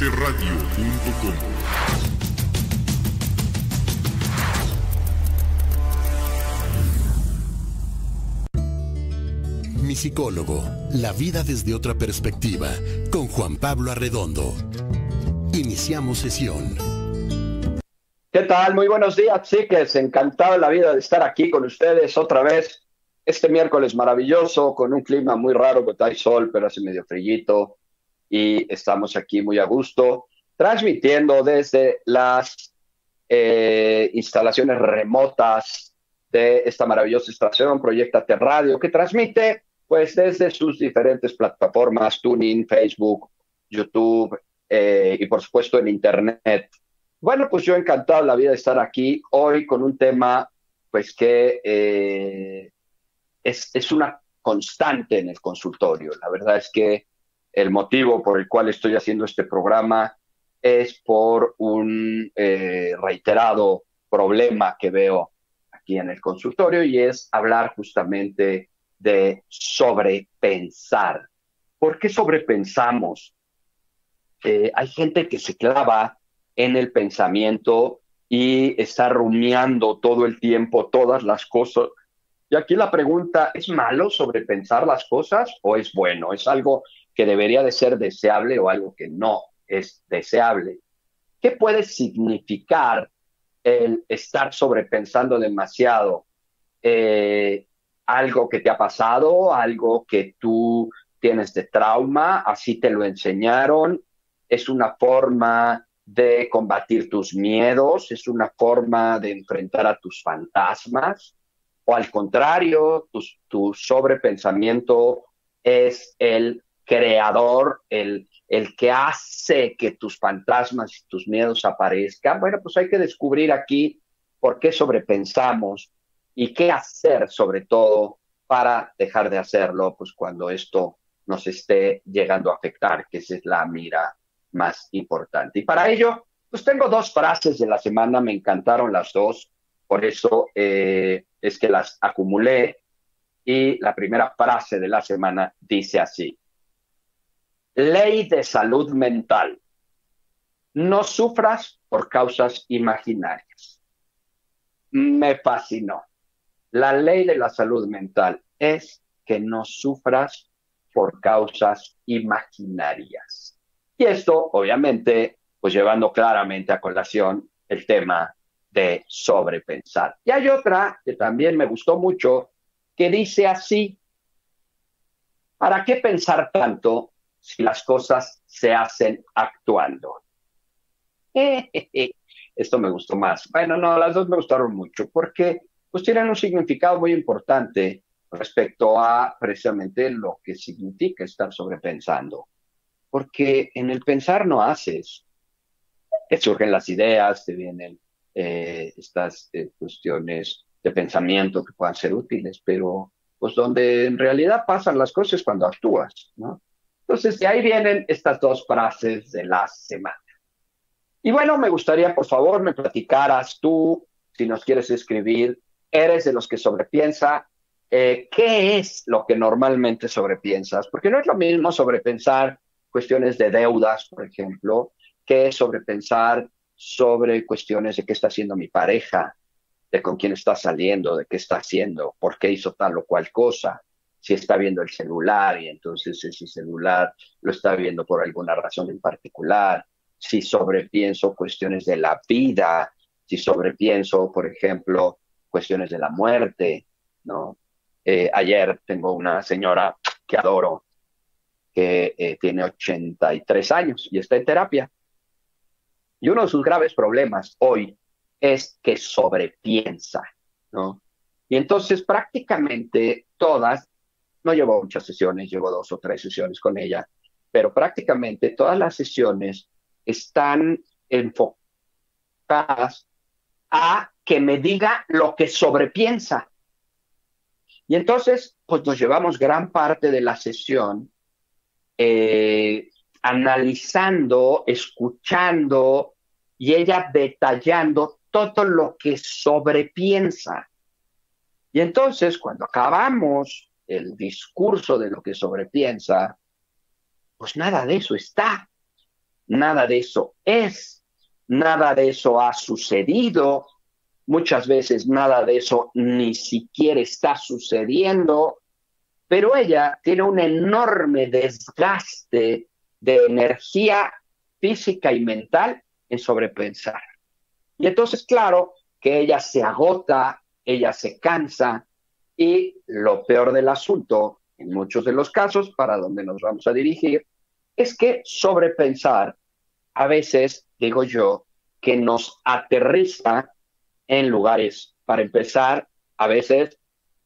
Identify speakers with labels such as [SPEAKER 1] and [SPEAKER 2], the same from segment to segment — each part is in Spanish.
[SPEAKER 1] MenteRadio.com. Mi psicólogo, la vida desde otra perspectiva, con Juan Pablo Arredondo. Iniciamos sesión.
[SPEAKER 2] ¿Qué tal? Muy buenos días, chiques. Encantado de la vida de estar aquí con ustedes otra vez. Este miércoles maravilloso, con un clima muy raro, porque hay sol, pero hace medio frillito. Y estamos aquí muy a gusto, transmitiendo desde las instalaciones remotas de esta maravillosa estación, Proyectate Radio, que transmite pues desde sus diferentes plataformas, TuneIn, Facebook, YouTube y por supuesto en Internet. Bueno, pues yo encantado de la vida de estar aquí hoy con un tema pues que es una constante en el consultorio. La verdad es que el motivo por el cual estoy haciendo este programa es por un reiterado problema que veo aquí en el consultorio, y es hablar justamente de sobrepensar. ¿Por qué sobrepensamos? Hay gente que se clava en el pensamiento y está rumiando todo el tiempo todas las cosas. Y aquí la pregunta, ¿es malo sobrepensar las cosas o es bueno? ¿Es algo que debería de ser deseable o algo que no es deseable? ¿Qué puede significar el estar sobrepensando demasiado? Algo que te ha pasado, algo que tú tienes de trauma, así te lo enseñaron, es una forma de combatir tus miedos, es una forma de enfrentar a tus fantasmas, o al contrario, tu sobrepensamiento es el creador, el que hace que tus fantasmas y tus miedos aparezcan. Bueno, pues hay que descubrir aquí por qué sobrepensamos y qué hacer, sobre todo, para dejar de hacerlo, pues cuando esto nos esté llegando a afectar, que esa es la mira más importante. Y para ello, pues tengo dos frases de la semana, me encantaron las dos, por eso es que las acumulé, y la primera frase de la semana dice así: ley de salud mental. No sufras por causas imaginarias. Me fascinó. La ley de la salud mental es que no sufras por causas imaginarias. Y esto, obviamente, pues llevando claramente a colación el tema de sobrepensar. Y hay otra que también me gustó mucho, que dice así: ¿para qué pensar tanto si las cosas se hacen actuando? Esto me gustó más. Bueno, no, las dos me gustaron mucho porque pues tienen un significado muy importante respecto a precisamente lo que significa estar sobrepensando. Porque en el pensar no haces, te surgen las ideas, te vienen estas cuestiones de pensamiento que puedan ser útiles, pero pues donde en realidad pasan las cosas cuando actúas, ¿no? Entonces, de ahí vienen estas dos frases de la semana. Y bueno, me gustaría, por favor, me platicaras tú, si nos quieres escribir, ¿eres de los que sobrepiensa? ¿Qué es lo que normalmente sobrepiensas? Porque no es lo mismo sobrepensar cuestiones de deudas, por ejemplo, que sobrepensar sobre cuestiones de qué está haciendo mi pareja, de con quién está saliendo, de qué está haciendo, por qué hizo tal o cual cosa, si está viendo el celular y entonces ese celular lo está viendo por alguna razón en particular, si sobrepienso cuestiones de la vida, si sobrepienso, por ejemplo, cuestiones de la muerte, ¿no? Ayer tengo una señora que adoro, que tiene 83 años y está en terapia. Y uno de sus graves problemas hoy es que sobrepiensa, ¿no? Y entonces prácticamente todas, no llevo muchas sesiones, llevo 2 o 3 sesiones con ella, pero prácticamente todas las sesiones están enfocadas a que me diga lo que sobrepiensa. Y entonces, pues nos llevamos gran parte de la sesión analizando, escuchando y ella detallando todo lo que sobrepiensa. Y entonces, cuando acabamos el discurso de lo que sobrepiensa, pues nada de eso está. nada de eso es, nada de eso ha sucedido, muchas veces nada de eso ni siquiera está sucediendo, pero ella tiene un enorme desgaste de energía física y mental en sobrepensar. Y entonces, claro, que ella se agota, ella se cansa, y lo peor del asunto, en muchos de los casos, para donde nos vamos a dirigir, es que sobrepensar, a veces, digo yo, que nos aterriza en lugares, para empezar, a veces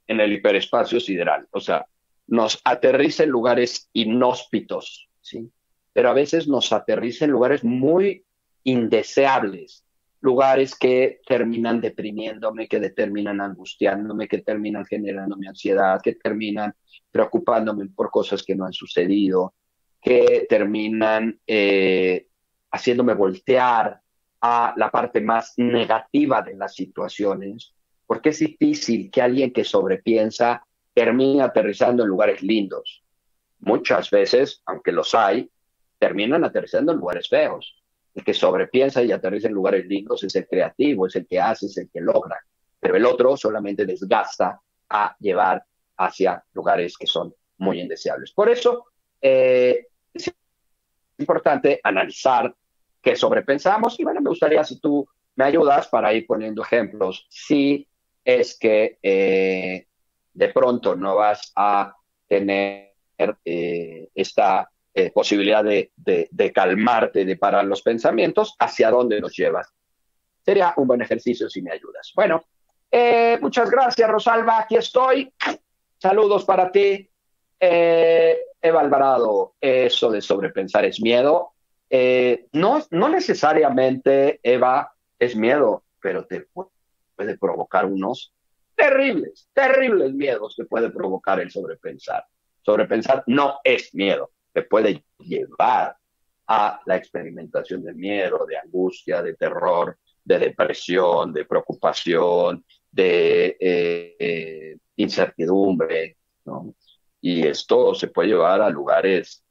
[SPEAKER 2] en el hiperespacio sideral, o sea, nos aterriza en lugares inhóspitos, ¿sí? Pero a veces nos aterriza en lugares muy indeseables, lugares que terminan deprimiéndome, que terminan angustiándome, que terminan generándome ansiedad, que terminan preocupándome por cosas que no han sucedido, que terminan haciéndome voltear a la parte más negativa de las situaciones, porque es difícil que alguien que sobrepiensa termine aterrizando en lugares lindos. Muchas veces, aunque los hay, terminan aterrizando en lugares feos. El que sobrepiensa y aterriza en lugares lindos es el creativo, es el que hace, es el que logra. Pero el otro solamente desgasta a llevar hacia lugares que son muy indeseables. Por eso es importante analizar qué sobrepensamos. Y bueno, me gustaría si tú me ayudas para ir poniendo ejemplos. Si es que de pronto no vas a tener esta posibilidad de calmarte, de parar los pensamientos, ¿hacia dónde los llevas? Sería un buen ejercicio si me ayudas. Bueno, muchas gracias, Rosalba. Aquí estoy. Saludos para ti. Eva Alvarado, eso de sobrepensar es miedo. No necesariamente, Eva, es miedo, pero te puede provocar unos terribles miedos que puede provocar el sobrepensar. Sobrepensar no es miedo, te puede llevar a la experimentación de miedo, de angustia, de terror, de depresión, de preocupación, de incertidumbre, ¿no? Y esto se puede llevar a lugares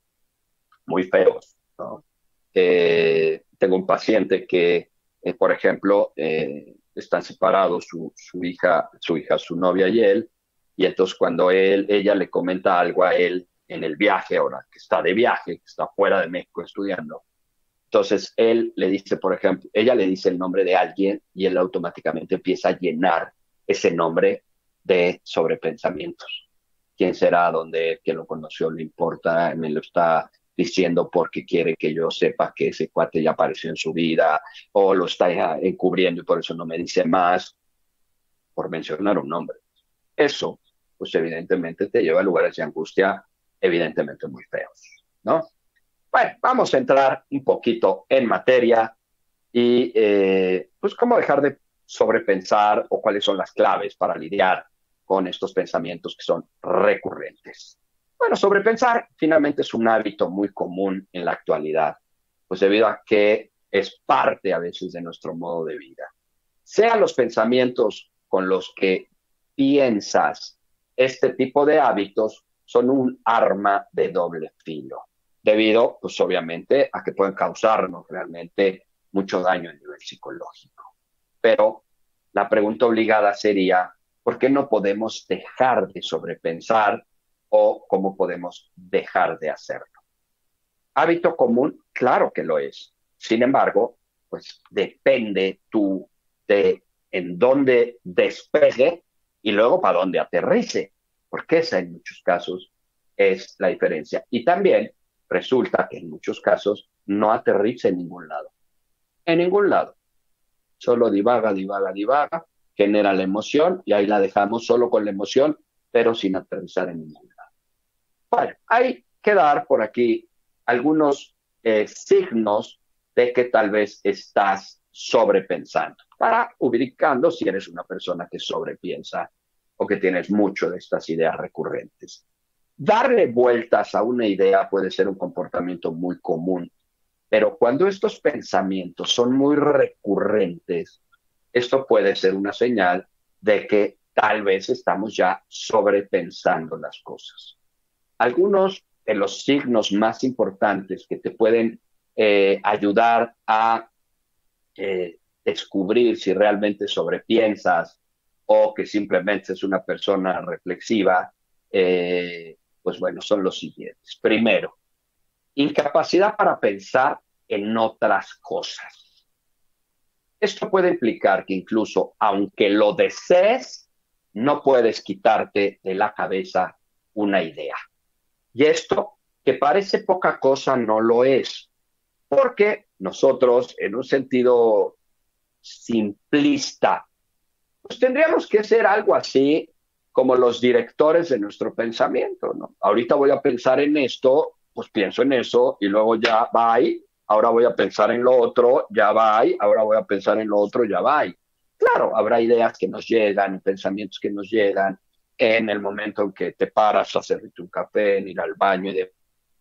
[SPEAKER 2] muy feos, ¿no? Tengo un paciente que, por ejemplo, están separados su novia y él, y entonces cuando ella le comenta algo a él en el viaje, ahora que está de viaje, que está fuera de México estudiando, entonces él le dice, por ejemplo, ella le dice el nombre de alguien y él automáticamente empieza a llenar ese nombre de sobrepensamientos. ¿Quién será? ¿Dónde? ¿Quién lo conoció? ¿Le importa? ¿Me lo está diciendo porque quiere que yo sepa que ese cuate ya apareció en su vida? ¿O lo está encubriendo y por eso no me dice más? Por mencionar un nombre. Eso, pues evidentemente te lleva a lugares de angustia evidentemente muy feos, ¿no? Bueno, vamos a entrar un poquito en materia y pues cómo dejar de sobrepensar o cuáles son las claves para lidiar con estos pensamientos que son recurrentes. Bueno, sobrepensar finalmente es un hábito muy común en la actualidad, pues debido a que es parte a veces de nuestro modo de vida. Sean los pensamientos con los que piensas, este tipo de hábitos son un arma de doble filo, debido, pues obviamente, a que pueden causarnos realmente mucho daño a nivel psicológico. Pero la pregunta obligada sería, ¿por qué no podemos dejar de sobrepensar o cómo podemos dejar de hacerlo? Hábito común, claro que lo es. Sin embargo, pues depende tú de en dónde despegue y luego para dónde aterrice, porque esa en muchos casos es la diferencia. Y también resulta que en muchos casos no aterriza en ningún lado. En ningún lado. Solo divaga, genera la emoción y ahí la dejamos solo con la emoción, pero sin aterrizar en ningún lado. Bueno, hay que dar por aquí algunos signos de que tal vez estás sobrepensando, para ubicando si eres una persona que sobrepiensa o que tienes mucho de estas ideas recurrentes. Darle vueltas a una idea puede ser un comportamiento muy común, pero cuando estos pensamientos son muy recurrentes, esto puede ser una señal de que tal vez estamos ya sobrepensando las cosas. Algunos de los signos más importantes que te pueden ayudar a descubrir si realmente sobrepiensas o que simplemente es una persona reflexiva, pues bueno, son los siguientes. Primero, incapacidad para pensar en otras cosas. Esto puede implicar que incluso aunque lo desees, no puedes quitarte de la cabeza una idea. Y esto, que parece poca cosa, no lo es, porque nosotros, en un sentido simplista, pues tendríamos que ser algo así como los directores de nuestro pensamiento, ¿no? Ahorita voy a pensar en esto, pues pienso en eso y luego ya va ahí. Ahora voy a pensar en lo otro, ya va ahí. Ahora voy a pensar en lo otro, ya va ahí. Claro, habrá ideas que nos llegan, pensamientos que nos llegan en el momento en que te paras a hacerte un café, en ir al baño y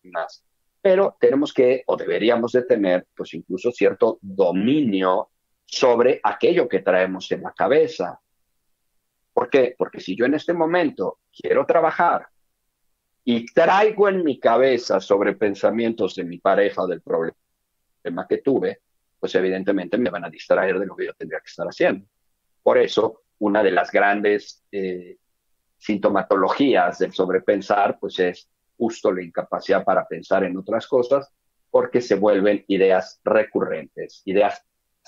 [SPEAKER 2] demás. Pero tenemos que, o deberíamos de tener, pues incluso cierto dominio sobre aquello que traemos en la cabeza. ¿Por qué? Porque si yo en este momento quiero trabajar y traigo en mi cabeza sobre pensamientos de mi pareja o del problema que tuve, pues evidentemente me van a distraer de lo que yo tendría que estar haciendo. Por eso, una de las grandes sintomatologías del sobrepensar, pues es justo la incapacidad para pensar en otras cosas, porque se vuelven ideas recurrentes, ideas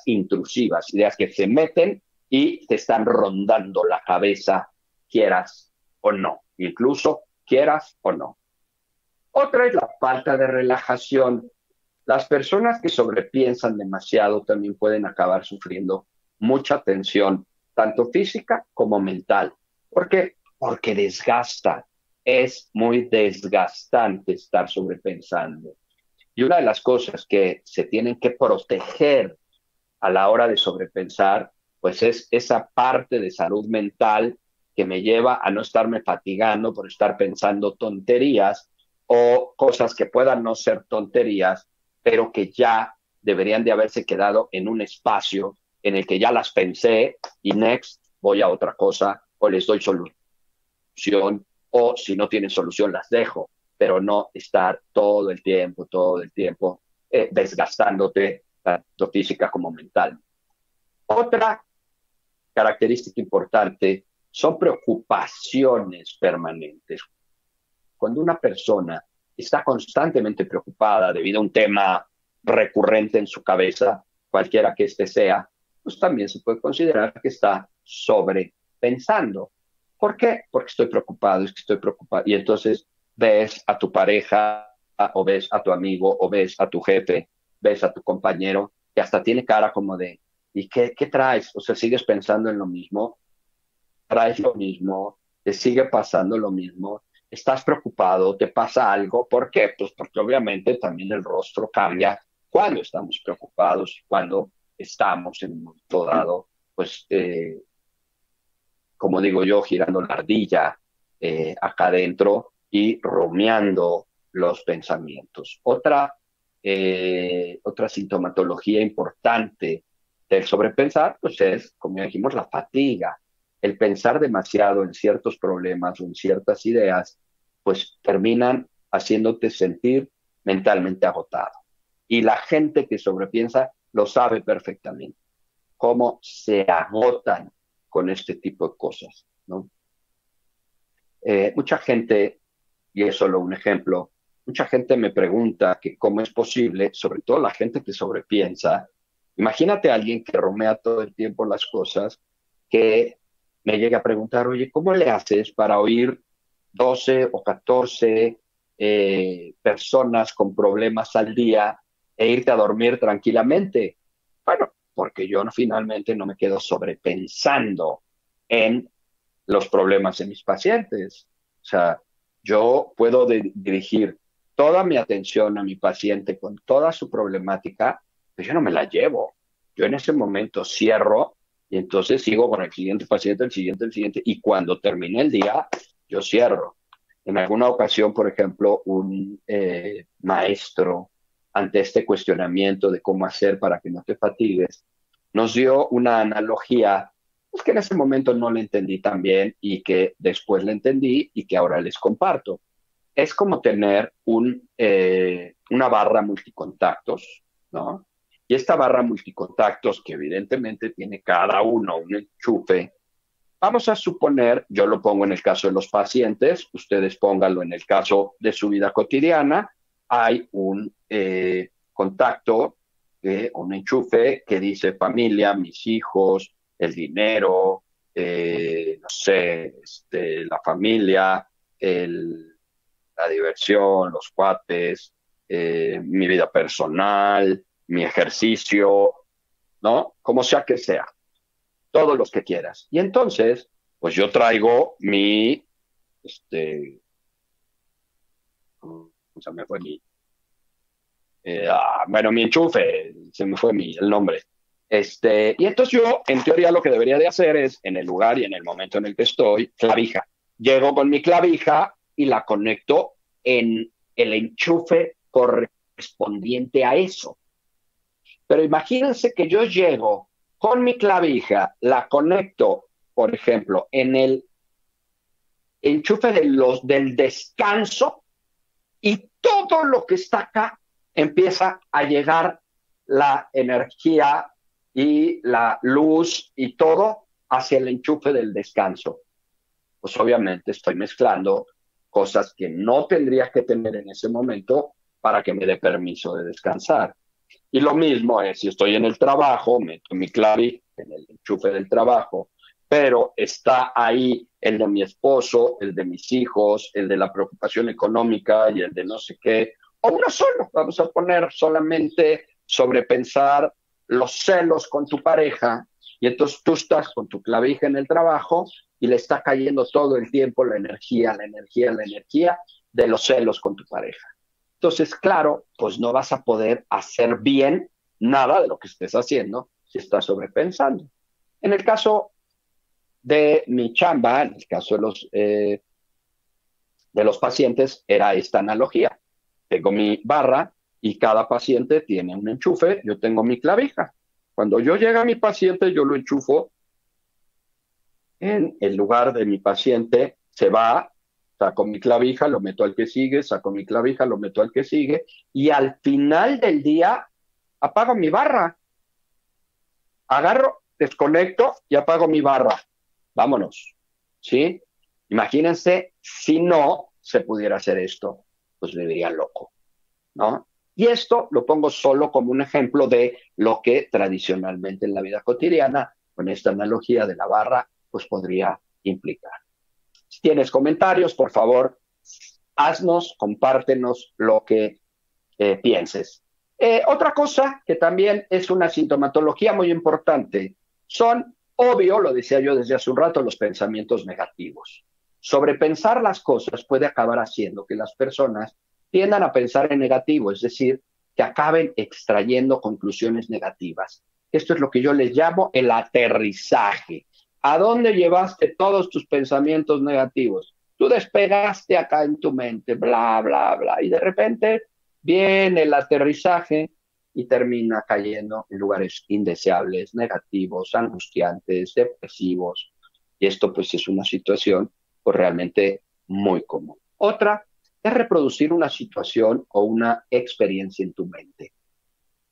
[SPEAKER 2] intrusivas, ideas que se meten y te están rondando la cabeza, quieras o no, incluso quieras o no. Otra es la falta de relajación. Las personas que sobrepiensan demasiado también pueden acabar sufriendo mucha tensión, tanto física como mental. ¿Por qué? Porque desgasta. Es muy desgastante estar sobrepensando. Y una de las cosas que se tienen que proteger a la hora de sobrepensar, pues es esa parte de salud mental que me lleva a no estarme fatigando por estar pensando tonterías o cosas que puedan no ser tonterías, pero que ya deberían de haberse quedado en un espacio en el que ya las pensé y next voy a otra cosa o les doy solución o si no tienen solución las dejo, pero no estar todo el tiempo desgastándote tanto física como mental. Otra característica importante son preocupaciones permanentes. Cuando una persona está constantemente preocupada debido a un tema recurrente en su cabeza, cualquiera que éste sea, pues también se puede considerar que está sobrepensando. ¿Por qué? Porque estoy preocupado, es que estoy preocupado. Y entonces ves a tu pareja o ves a tu amigo o ves a tu jefe, ves a tu compañero que hasta tiene cara como de, ¿y qué traes? O sea, sigues pensando en lo mismo, traes lo mismo, te sigue pasando lo mismo, estás preocupado, te pasa algo. ¿Por qué? Pues porque obviamente también el rostro cambia cuando estamos preocupados, cuando estamos en un momento dado, pues, como digo yo, girando la ardilla acá adentro y rumiando los pensamientos. Otra sintomatología importante del sobrepensar, pues es, como ya dijimos, la fatiga. El pensar demasiado en ciertos problemas o en ciertas ideas, pues terminan haciéndote sentir mentalmente agotado. Y la gente que sobrepiensa lo sabe perfectamente, cómo se agotan con este tipo de cosas, ¿no? Mucha gente, y es solo un ejemplo, mucha gente me pregunta que cómo es posible, sobre todo la gente que sobrepiensa. Imagínate a alguien que romea todo el tiempo las cosas, que me llega a preguntar, oye, ¿cómo le haces para oír 12 o 14 personas con problemas al día e irte a dormir tranquilamente? Bueno, porque yo finalmente no me quedo sobrepensando en los problemas de mis pacientes. O sea, yo puedo dirigir toda mi atención a mi paciente con toda su problemática, pero yo no me la llevo. Yo en ese momento cierro y entonces sigo con el siguiente paciente, el siguiente, y cuando termine el día, yo cierro. En alguna ocasión, por ejemplo, un maestro, ante este cuestionamiento de cómo hacer para que no te fatigues, nos dio una analogía pues que en ese momento no le entendí tan bien y que después le entendí y que ahora les comparto. es como tener una barra multicontactos, ¿no? Y esta barra multicontactos, que evidentemente tiene cada uno un enchufe, vamos a suponer, yo lo pongo en el caso de los pacientes, ustedes pónganlo en el caso de su vida cotidiana, hay un contacto, un enchufe que dice familia, mis hijos, el dinero, no sé, la familia, la diversión, los cuates, mi vida personal, mi ejercicio, ¿no? Como sea que sea, todos los que quieras. Y entonces, pues yo traigo ¿cómo se me fue bueno, mi enchufe, se me fue el nombre. Y entonces yo, en teoría, lo que debería de hacer es, en el lugar y en el momento en el que estoy, clavija. Llego con mi clavija y la conecto en el enchufe correspondiente a eso. Pero imagínense que yo llego con mi clavija, la conecto, por ejemplo, en el enchufe del descanso y todo lo que está acá empieza a llegar la energía y la luz y todo hacia el enchufe del descanso. Pues obviamente estoy mezclando cosas que no tendría que tener en ese momento para que me dé permiso de descansar. Y lo mismo es, si estoy en el trabajo, meto mi clave en el enchufe del trabajo, pero está ahí el de mi esposo, el de mis hijos, el de la preocupación económica y el de no sé qué, o uno solo. Vamos a poner solamente sobrepensar los celos con tu pareja, y entonces tú estás con tu clavija en el trabajo y le está cayendo todo el tiempo la energía de los celos con tu pareja. Entonces, claro, pues no vas a poder hacer bien nada de lo que estés haciendo si estás sobrepensando. En el caso de mi chamba, en el caso de los pacientes, era esta analogía. Tengo mi barra y cada paciente tiene un enchufe, yo tengo mi clavija. Cuando yo llega a mi paciente, yo lo enchufo en el lugar de mi paciente, se va, saco mi clavija, lo meto al que sigue, saco mi clavija, lo meto al que sigue, y al final del día apago mi barra. Agarro, desconecto y apago mi barra. Vámonos, ¿sí? Imagínense si no se pudiera hacer esto, pues me diría loco, ¿no? Y esto lo pongo solo como un ejemplo de lo que tradicionalmente en la vida cotidiana, con esta analogía de la barra, pues podría implicar. Si tienes comentarios, por favor, haznos, compártenos lo que pienses. Otra cosa que también es una sintomatología muy importante son, obvio, lo decía yo desde hace un rato, los pensamientos negativos. Sobrepensar las cosas puede acabar haciendo que las personas tiendan a pensar en negativo, es decir, que acaben extrayendo conclusiones negativas. Esto es lo que yo les llamo el aterrizaje. ¿A dónde llevaste todos tus pensamientos negativos? Tú despegaste acá en tu mente, bla, bla, bla, y de repente viene el aterrizaje y termina cayendo en lugares indeseables, negativos, angustiantes, depresivos. Y esto pues es una situación pues realmente muy común. Otra es reproducir una situación o una experiencia en tu mente.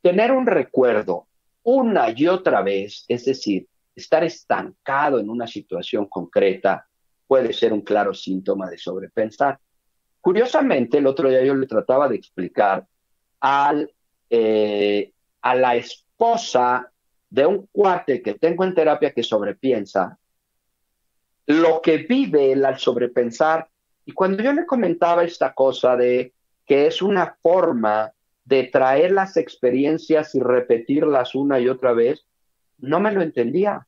[SPEAKER 2] Tener un recuerdo una y otra vez, es decir, estar estancado en una situación concreta, puede ser un claro síntoma de sobrepensar. Curiosamente, el otro día yo le trataba de explicar a la esposa de un cuate que tengo en terapia que sobrepiensa, lo que vive él al sobrepensar. Y cuando yo le comentaba esta cosa de que es una forma de traer las experiencias y repetirlas una y otra vez, no me lo entendía.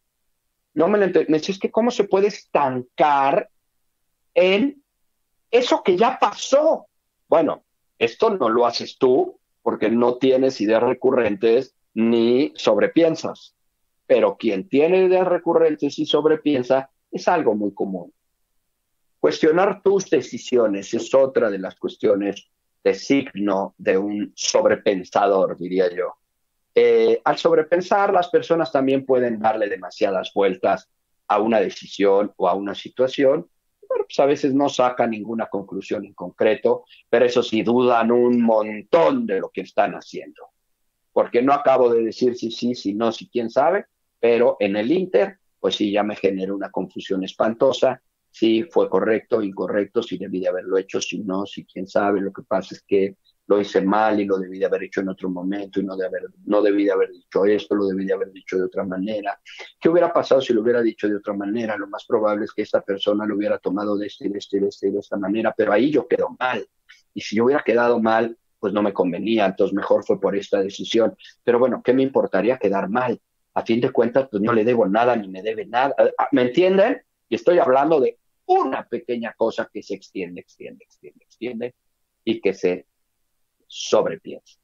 [SPEAKER 2] No me lo entendía. Me decía, es que cómo se puede estancar en eso que ya pasó. Bueno, esto no lo haces tú porque no tienes ideas recurrentes ni sobrepiensas. Pero quien tiene ideas recurrentes y sobrepiensa es algo muy común. Cuestionar tus decisiones es otra de las cuestiones de signo de un sobrepensador, diría yo. Al sobrepensar, las personas también pueden darle demasiadas vueltas a una decisión o a una situación. bueno, pues a veces no sacan ninguna conclusión en concreto, pero eso sí, dudan un montón de lo que están haciendo. Porque no acabo de decir si sí, si no, si quién sabe, pero en el Inter, pues sí, ya me generó una confusión espantosa, si fue correcto, incorrecto, si debí de haberlo hecho, si no, si quién sabe. Lo que pasa es que lo hice mal y lo debí de haber hecho en otro momento y no debí de haber dicho esto, lo debí de haber dicho de otra manera. ¿Qué hubiera pasado si lo hubiera dicho de otra manera? Lo más probable es que esta persona lo hubiera tomado de este, de este, de este, de esta manera, pero ahí yo quedo mal. Y si yo hubiera quedado mal, pues no me convenía, entonces mejor fue por esta decisión. Pero bueno, ¿qué me importaría quedar mal? A fin de cuentas, pues no le debo nada ni me debe nada. ¿Me entienden? Y estoy hablando de una pequeña cosa que se extiende, extiende, extiende, extiende y que se sobrepiensa.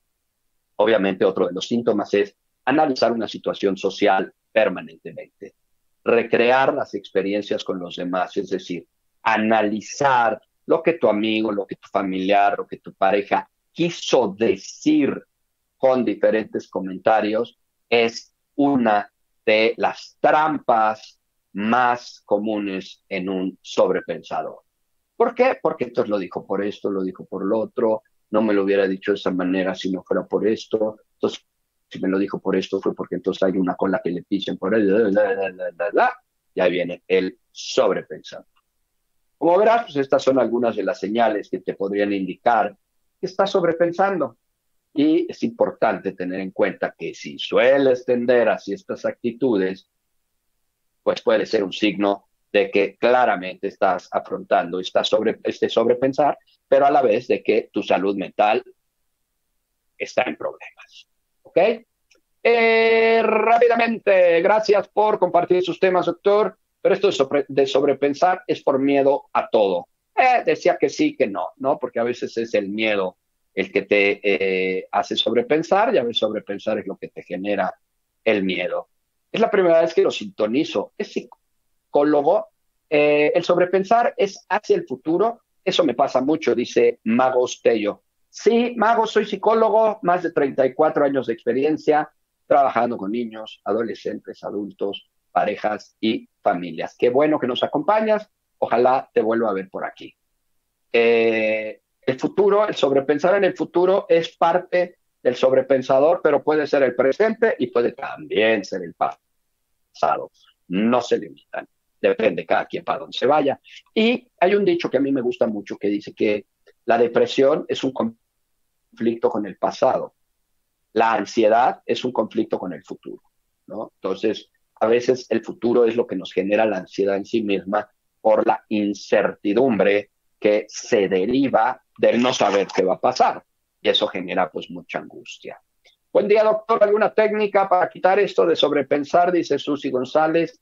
[SPEAKER 2] Obviamente, otro de los síntomas es analizar una situación social permanentemente, recrear las experiencias con los demás, es decir, analizar lo que tu amigo, lo que tu familiar, lo que tu pareja quiso decir con diferentes comentarios, es una de las trampas más comunes en un sobrepensador. ¿Por qué? Porque entonces lo dijo por esto, lo dijo por lo otro, no me lo hubiera dicho de esa manera si no fuera por esto, entonces si me lo dijo por esto fue porque entonces hay una cola que le pisen por ahí, y ahí viene el sobrepensar. Como verás, pues estas son algunas de las señales que te podrían indicar que estás sobrepensando. Y es importante tener en cuenta que si sueles tender hacia estas actitudes, pues puede ser un signo de que claramente estás afrontando este sobrepensar, pero a la vez de que tu salud mental está en problemas. ¿Ok? Rápidamente, gracias por compartir sus temas, doctor, pero esto de sobrepensar es por miedo a todo. Decía que sí, que no, ¿no? Porque a veces es el miedo el que te hace sobrepensar y a veces sobrepensar es lo que te genera el miedo. Es la primera vez que lo sintonizo. Es psicólogo. El sobrepensar es hacia el futuro. Eso me pasa mucho, dice Magos Tello. Sí, Mago, soy psicólogo, más de 34 años de experiencia, trabajando con niños, adolescentes, adultos, parejas y familias. Qué bueno que nos acompañas. Ojalá te vuelva a ver por aquí. El futuro, el sobrepensar en el futuro es parte del sobrepensador, pero puede ser el presente y puede también ser el pasado. No se limitan. Depende cada quien para dónde se vaya. Y hay un dicho que a mí me gusta mucho que dice que la depresión es un conflicto con el pasado. La ansiedad es un conflicto con el futuro, ¿no? Entonces, a veces el futuro es lo que nos genera la ansiedad en sí misma por la incertidumbre que se deriva del no saber qué va a pasar. Y eso genera pues mucha angustia. Buen día, doctor. ¿Alguna técnica para quitar esto de sobrepensar? Dice Susi González.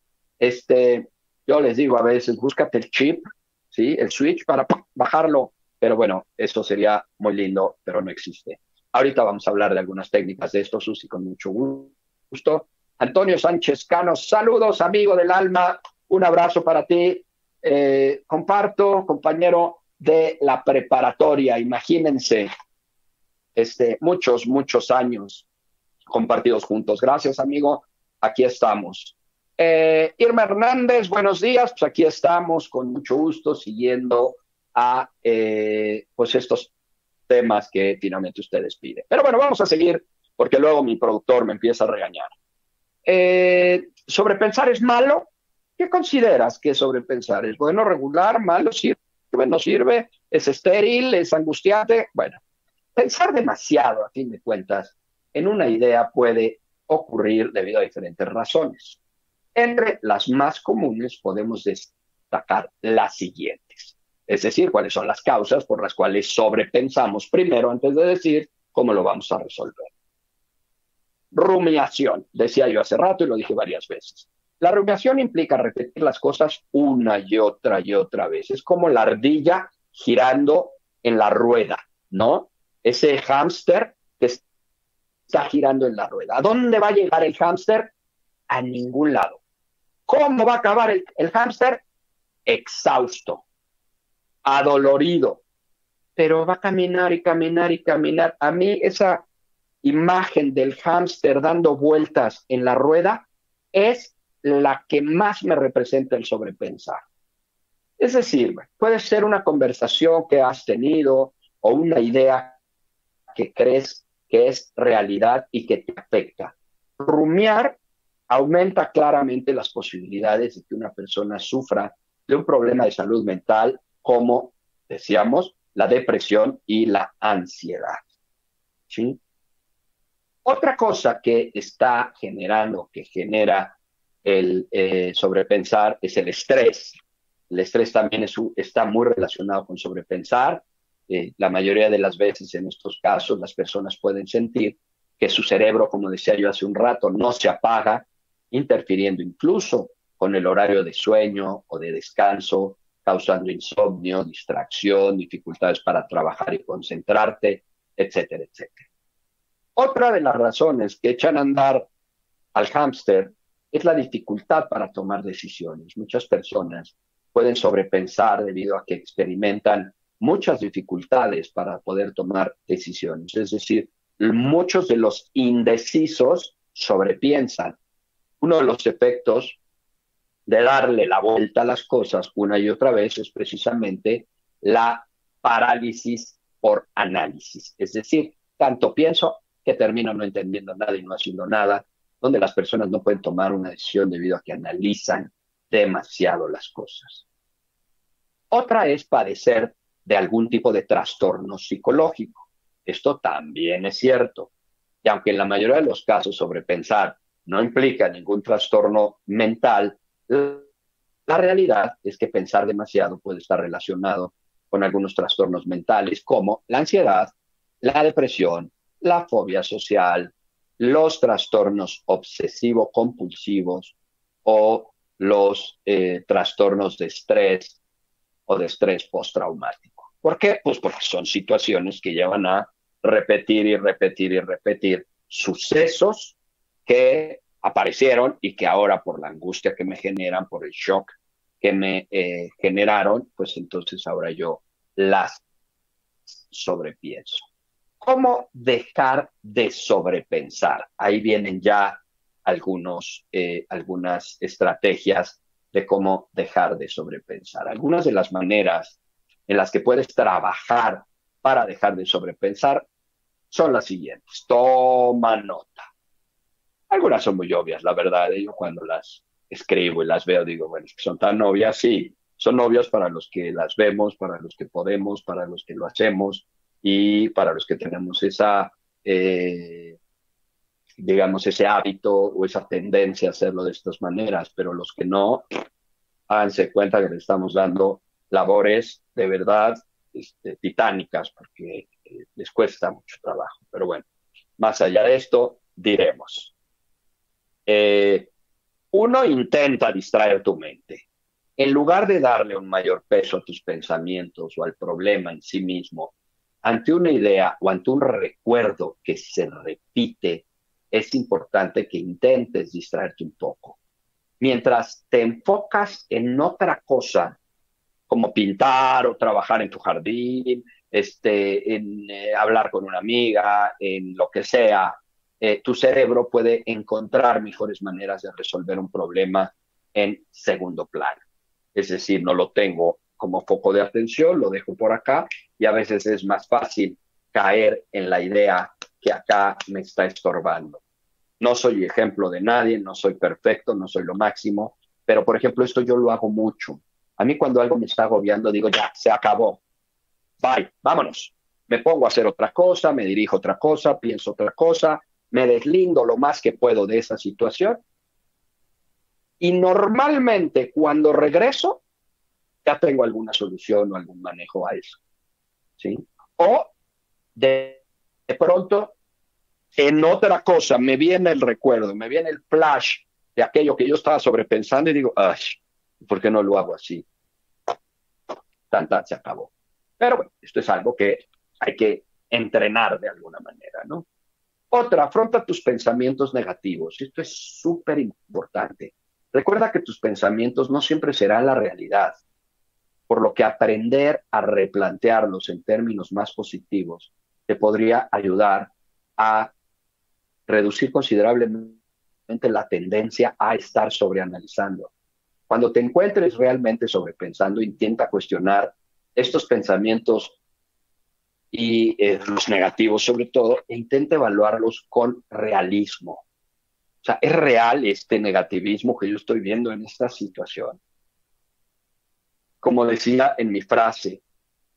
[SPEAKER 2] Yo les digo a veces, búscate el chip, ¿sí? El switch para bajarlo. Pero bueno, eso sería muy lindo, pero no existe. Ahorita vamos a hablar de algunas técnicas de esto, Susi, con mucho gusto. Antonio Sánchez Cano, saludos, amigo del alma. Un abrazo para ti. Comparto, compañero de la preparatoria, imagínense, muchos años compartidos juntos. Gracias, amigo. Aquí estamos. Irma Hernández, buenos días. Pues aquí estamos con mucho gusto siguiendo a pues estos temas que finalmente ustedes piden. Pero bueno, vamos a seguir porque luego mi productor me empieza a regañar. ¿Sobrepensar es malo? ¿Qué consideras que es sobrepensar? ¿Es bueno, regular, malo, sirve, no sirve? ¿Es estéril? ¿Es angustiante? Bueno, pensar demasiado, a fin de cuentas, en una idea puede ocurrir debido a diferentes razones. Entre las más comunes podemos destacar las siguientes. Es decir, cuáles son las causas por las cuales sobrepensamos primero antes de decir cómo lo vamos a resolver. Rumiación, decía yo hace rato y lo dije varias veces. La rumiación implica repetir las cosas una y otra vez. Es como la ardilla girando en la rueda, ¿no? Ese hámster que está girando en la rueda. ¿A dónde va a llegar el hámster? A ningún lado. ¿Cómo va a acabar el hámster? Exhausto, adolorido, pero va a caminar y caminar y caminar. A mí esa imagen del hámster dando vueltas en la rueda es la que más me representa el sobrepensar. Es decir, puede ser una conversación que has tenido o una idea que crees que es realidad y que te afecta. Rumiar aumenta claramente las posibilidades de que una persona sufra de un problema de salud mental como, decíamos, la depresión y la ansiedad. ¿Sí? Otra cosa que está generando, que genera el sobrepensar, es el estrés. El estrés también está muy relacionado con sobrepensar. La mayoría de las veces en estos casos las personas pueden sentir que su cerebro, como decía yo hace un rato, no se apaga, interfiriendo incluso con el horario de sueño o de descanso, causando insomnio, distracción, dificultades para trabajar y concentrarte, etcétera, etcétera. Otra de las razones que echan a andar al hámster es la dificultad para tomar decisiones. Muchas personas pueden sobrepensar debido a que experimentan muchas dificultades para poder tomar decisiones. Es decir, muchos de los indecisos sobrepiensan. Uno de los efectos de darle la vuelta a las cosas una y otra vez es precisamente la parálisis por análisis. Es decir, tanto pienso que termino no entendiendo nada y no haciendo nada, donde las personas no pueden tomar una decisión debido a que analizan demasiado las cosas. Otra es padecer de algún tipo de trastorno psicológico. Esto también es cierto. Y aunque en la mayoría de los casos sobrepensar no implica ningún trastorno mental, la realidad es que pensar demasiado puede estar relacionado con algunos trastornos mentales como la ansiedad, la depresión, la fobia social, los trastornos obsesivo-compulsivos o los trastornos de estrés o de estrés postraumático. ¿Por qué? Pues porque son situaciones que llevan a repetir y repetir y repetir sucesos que aparecieron y que ahora por la angustia que me generan, por el shock que me generaron, pues entonces ahora yo las sobrepienso. ¿Cómo dejar de sobrepensar? Ahí vienen ya algunas estrategias de cómo dejar de sobrepensar. Algunas de las maneras en las que puedes trabajar para dejar de sobrepensar son las siguientes. Toma nota. Algunas son muy obvias, la verdad. Yo cuando las escribo y las veo digo, bueno, es que son tan obvias, sí. Son obvias para los que las vemos, para los que podemos, para los que lo hacemos y para los que tenemos digamos, ese hábito o esa tendencia a hacerlo de estas maneras, pero los que no, háganse cuenta que le estamos dando labores de verdad titánicas porque les cuesta mucho trabajo. Pero bueno, más allá de esto, diremos. Uno intenta distraer tu mente. En lugar de darle un mayor peso a tus pensamientos o al problema en sí mismo, ante una idea o ante un recuerdo que se repite, es importante que intentes distraerte un poco. Mientras te enfocas en otra cosa, como pintar o trabajar en tu jardín, en hablar con una amiga, en lo que sea, tu cerebro puede encontrar mejores maneras de resolver un problema en segundo plano. Es decir, no lo tengo como foco de atención, lo dejo por acá y a veces es más fácil caer en la idea que acá me está estorbando. No soy ejemplo de nadie, no soy perfecto, no soy lo máximo, pero por ejemplo esto yo lo hago mucho. A mí cuando algo me está agobiando digo, ya, se acabó. Bye, vámonos. Me pongo a hacer otra cosa, me dirijo a otra cosa, pienso otra cosa, me deslindo lo más que puedo de esa situación. Y normalmente cuando regreso, ya tengo alguna solución o algún manejo a eso. ¿Sí? O de pronto, en otra cosa, me viene el recuerdo, me viene el flash de aquello que yo estaba sobrepensando y digo, ay, ¿por qué no lo hago así? Tan, se acabó. Pero bueno, esto es algo que hay que entrenar de alguna manera, ¿no? Otra, afronta tus pensamientos negativos. Esto es súper importante. Recuerda que tus pensamientos no siempre serán la realidad, por lo que aprender a replantearlos en términos más positivos te podría ayudar a reducir considerablemente la tendencia a estar sobreanalizando. Cuando te encuentres realmente sobrepensando, intenta cuestionar estos pensamientos y los negativos sobre todo, e intenta evaluarlos con realismo. O sea, ¿es real este negativismo que yo estoy viendo en esta situación? Como decía en mi frase,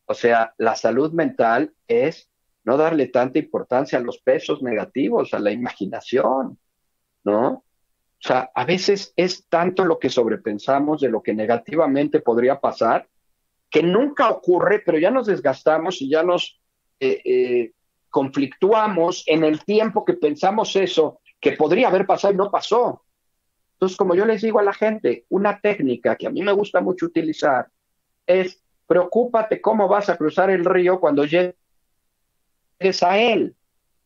[SPEAKER 2] o sea, la salud mental es no darle tanta importancia a los pesos negativos, a la imaginación, ¿no? O sea, a veces es tanto lo que sobrepensamos de lo que negativamente podría pasar, que nunca ocurre, pero ya nos desgastamos y ya nos eh, eh, conflictuamos en el tiempo que pensamos eso, que podría haber pasado y no pasó. Entonces, como yo les digo a la gente, una técnica que a mí me gusta mucho utilizar es preocúpate cómo vas a cruzar el río cuando llegues a él.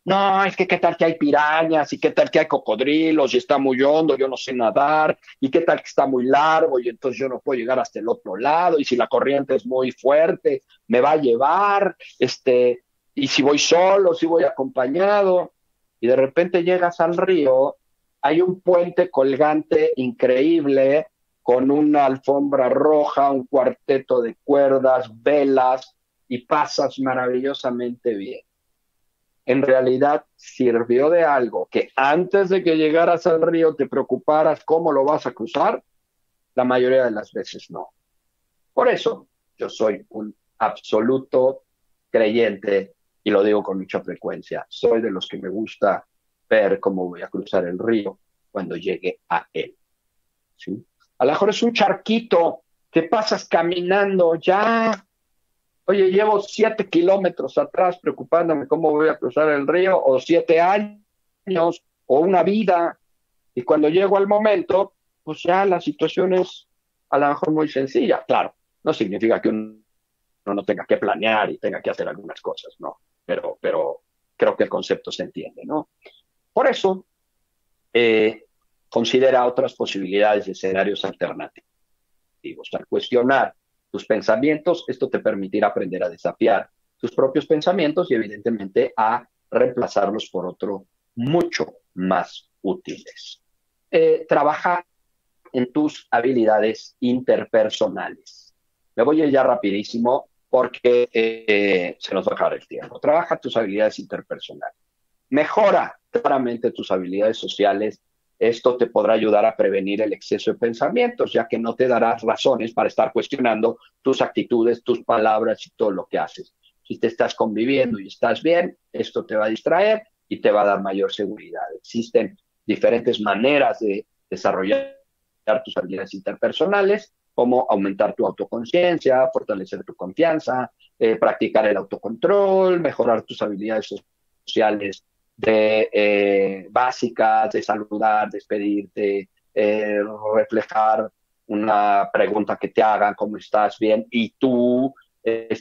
[SPEAKER 2] No, es que qué tal que hay pirañas y qué tal que hay cocodrilos y está muy hondo, yo no sé nadar, y qué tal que está muy largo y entonces yo no puedo llegar hasta el otro lado, y si la corriente es muy fuerte, me va a llevar, y si voy solo, si voy acompañado, y de repente llegas al río, hay un puente colgante increíble con una alfombra roja, un cuarteto de cuerdas, velas, y pasas maravillosamente bien. En realidad sirvió de algo que antes de que llegaras al río te preocuparas cómo lo vas a cruzar, la mayoría de las veces no. Por eso yo soy un absoluto creyente y lo digo con mucha frecuencia. Soy de los que me gusta ver cómo voy a cruzar el río cuando llegue a él. ¿Sí? A lo mejor es un charquito que pasas caminando ya. Oye, llevo 7 kilómetros atrás preocupándome cómo voy a cruzar el río, o 7 años, o una vida, y cuando llego al momento, pues ya la situación es a lo mejor muy sencilla. Claro, no significa que uno no tenga que planear y tenga que hacer algunas cosas, ¿no? Pero creo que el concepto se entiende, ¿no? Por eso, eh, considera otras posibilidades de escenarios alternativos. Al cuestionar tus pensamientos, esto te permitirá aprender a desafiar tus propios pensamientos y evidentemente a reemplazarlos por otros mucho más útiles. Trabaja en tus habilidades interpersonales. Me voy a ir ya rapidísimo porque se nos va a acabar el tiempo. Trabaja tus habilidades interpersonales. Mejora claramente tus habilidades sociales. Esto te podrá ayudar a prevenir el exceso de pensamientos, ya que no te darás razones para estar cuestionando tus actitudes, tus palabras y todo lo que haces. Si te estás conviviendo y estás bien, esto te va a distraer y te va a dar mayor seguridad. Existen diferentes maneras de desarrollar tus habilidades interpersonales, como aumentar tu autoconciencia, fortalecer tu confianza, practicar el autocontrol, mejorar tus habilidades sociales básicas, de saludar, despedirte, reflejar una pregunta que te hagan, ¿cómo estás? Bien, y tú,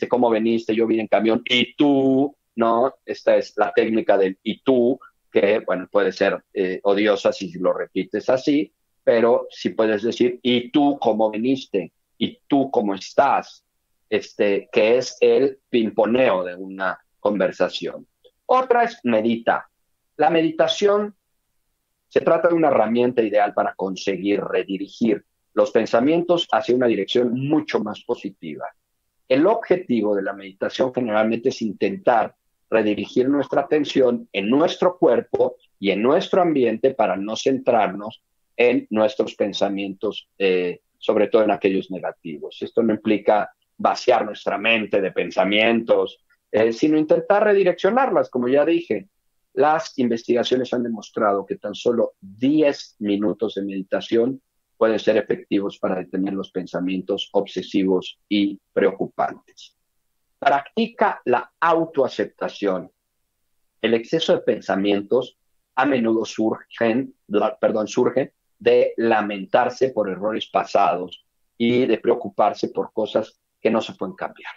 [SPEAKER 2] ¿cómo veniste? Yo vine en camión, y tú, ¿no? Esta es la técnica del y tú, que, bueno, puede ser odiosa si lo repites así, pero si puedes decir, ¿y tú cómo viniste? ¿Y tú cómo estás? Que es el pimponeo de una conversación. Otra es medita. La meditación se trata de una herramienta ideal para conseguir redirigir los pensamientos hacia una dirección mucho más positiva. El objetivo de la meditación generalmente es intentar redirigir nuestra atención en nuestro cuerpo y en nuestro ambiente para no centrarnos en nuestros pensamientos, sobre todo en aquellos negativos. Esto no implica vaciar nuestra mente de pensamientos, sino intentar redireccionarlas, como ya dije. Las investigaciones han demostrado que tan solo 10 minutos de meditación pueden ser efectivos para detener los pensamientos obsesivos y preocupantes. Practica la autoaceptación. El exceso de pensamientos a menudo surge de lamentarse por errores pasados y de preocuparse por cosas que no se pueden cambiar.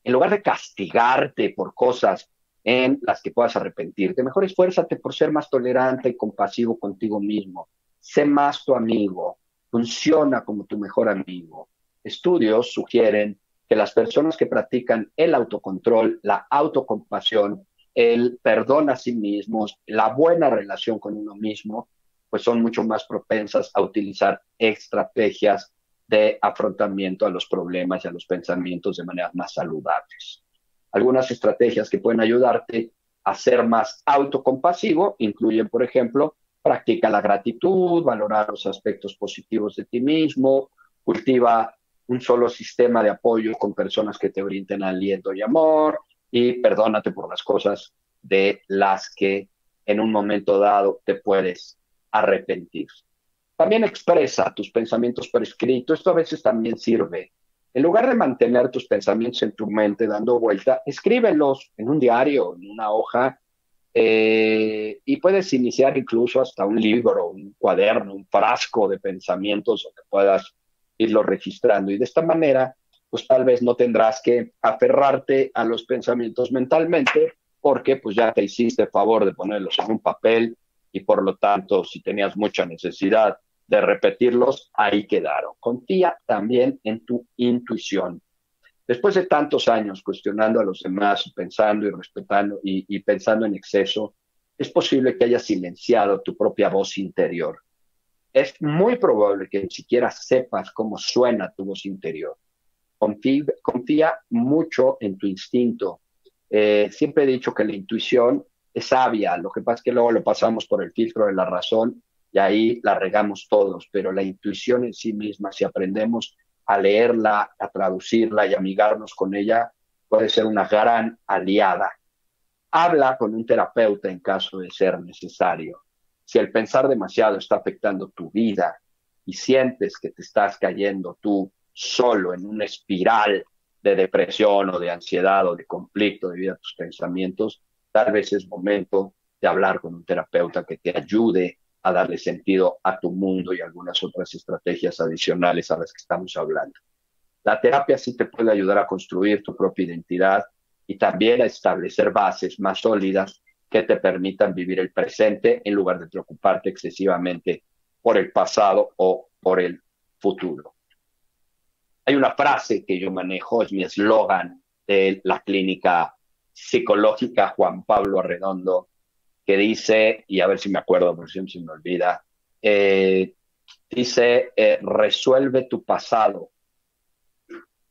[SPEAKER 2] En lugar de castigarte por cosas en las que puedas arrepentirte, mejor esfuérzate por ser más tolerante y compasivo contigo mismo. Sé más tu amigo, funciona como tu mejor amigo. Estudios sugieren que las personas que practican el autocontrol, la autocompasión, el perdón a sí mismos, la buena relación con uno mismo, pues son mucho más propensas a utilizar estrategias de afrontamiento a los problemas y a los pensamientos de manera más saludables. Algunas estrategias que pueden ayudarte a ser más autocompasivo incluyen, por ejemplo, practica la gratitud, valorar los aspectos positivos de ti mismo, cultiva un solo sistema de apoyo con personas que te brinden aliento y amor, y perdónate por las cosas de las que en un momento dado te puedes arrepentir. También expresa tus pensamientos por escrito. Esto a veces también sirve. En lugar de mantener tus pensamientos en tu mente dando vuelta, escríbelos en un diario, en una hoja, y puedes iniciar incluso hasta un libro, un cuaderno, un frasco de pensamientos donde puedas irlos registrando. Y de esta manera, pues tal vez no tendrás que aferrarte a los pensamientos mentalmente, porque pues ya te hiciste el favor de ponerlos en un papel y por lo tanto, si tenías mucha necesidad de repetirlos, ahí quedaron. Confía también en tu intuición. Después de tantos años cuestionando a los demás, pensando y respetando y pensando en exceso, es posible que hayas silenciado tu propia voz interior. Es muy probable que ni siquiera sepas cómo suena tu voz interior. Confía mucho en tu instinto. Siempre he dicho que la intuición es sabia, lo que pasa es que luego lo pasamos por el filtro de la razón y ahí la regamos todos, pero la intuición en sí misma, si aprendemos a leerla, a traducirla y amigarnos con ella, puede ser una gran aliada. Habla con un terapeuta en caso de ser necesario. Si el pensar demasiado está afectando tu vida y sientes que te estás cayendo tú solo en una espiral de depresión o de ansiedad o de conflicto debido a tus pensamientos, tal vez es momento de hablar con un terapeuta que te ayude a darle sentido a tu mundo y algunas otras estrategias adicionales a las que estamos hablando. La terapia sí te puede ayudar a construir tu propia identidad y también a establecer bases más sólidas que te permitan vivir el presente en lugar de preocuparte excesivamente por el pasado o por el futuro. Hay una frase que yo manejo, es mi eslogan de la clínica psicológica Juan Pablo Arredondo, que dice, y a ver si me acuerdo, por siempre se me olvida, dice, resuelve tu pasado,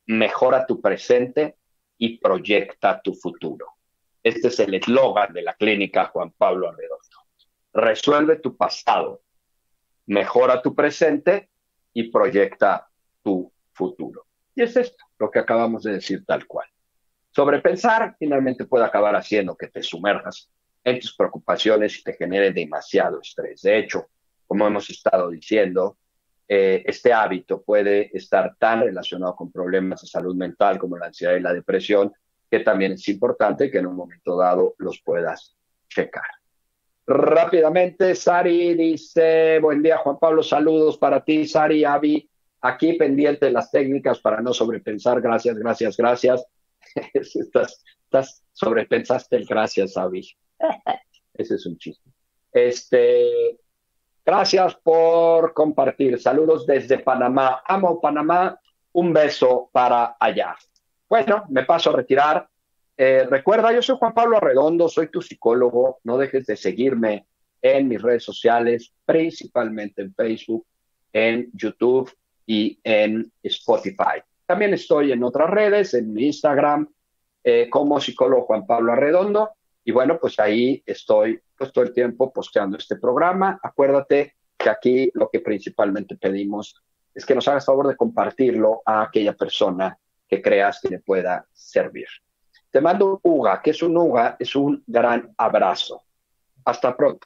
[SPEAKER 2] mejora tu presente y proyecta tu futuro. Este es el eslogan de la clínica Juan Pablo Arredondo. Resuelve tu pasado, mejora tu presente y proyecta tu futuro. Y es esto lo que acabamos de decir tal cual. Sobrepensar finalmente puede acabar haciendo que te sumerjas en tus preocupaciones y te genere demasiado estrés. De hecho, como hemos estado diciendo, este hábito puede estar tan relacionado con problemas de salud mental como la ansiedad y la depresión, que también es importante que en un momento dado los puedas checar. Rápidamente, Sari dice, buen día Juan Pablo, saludos para ti, Sari, Avi, aquí pendiente de las técnicas para no sobrepensar, gracias, gracias, gracias. Sobrepensaste el gracias, Avi. Ese es un chiste. Gracias por compartir. Saludos desde Panamá. Amo Panamá. Un beso para allá. Bueno, me paso a retirar. Recuerda, yo soy Juan Pablo Arredondo, soy tu psicólogo. No dejes de seguirme en mis redes sociales, principalmente en Facebook, en YouTube y en Spotify. También estoy en otras redes, en mi Instagram, como psicólogo Juan Pablo Arredondo. Y bueno, pues ahí estoy pues, todo el tiempo posteando este programa. Acuérdate que aquí lo que principalmente pedimos es que nos hagas favor de compartirlo a aquella persona que creas que le pueda servir. Te mando un UGA. ¿Qué es un UGA? Es un gran abrazo. Hasta pronto.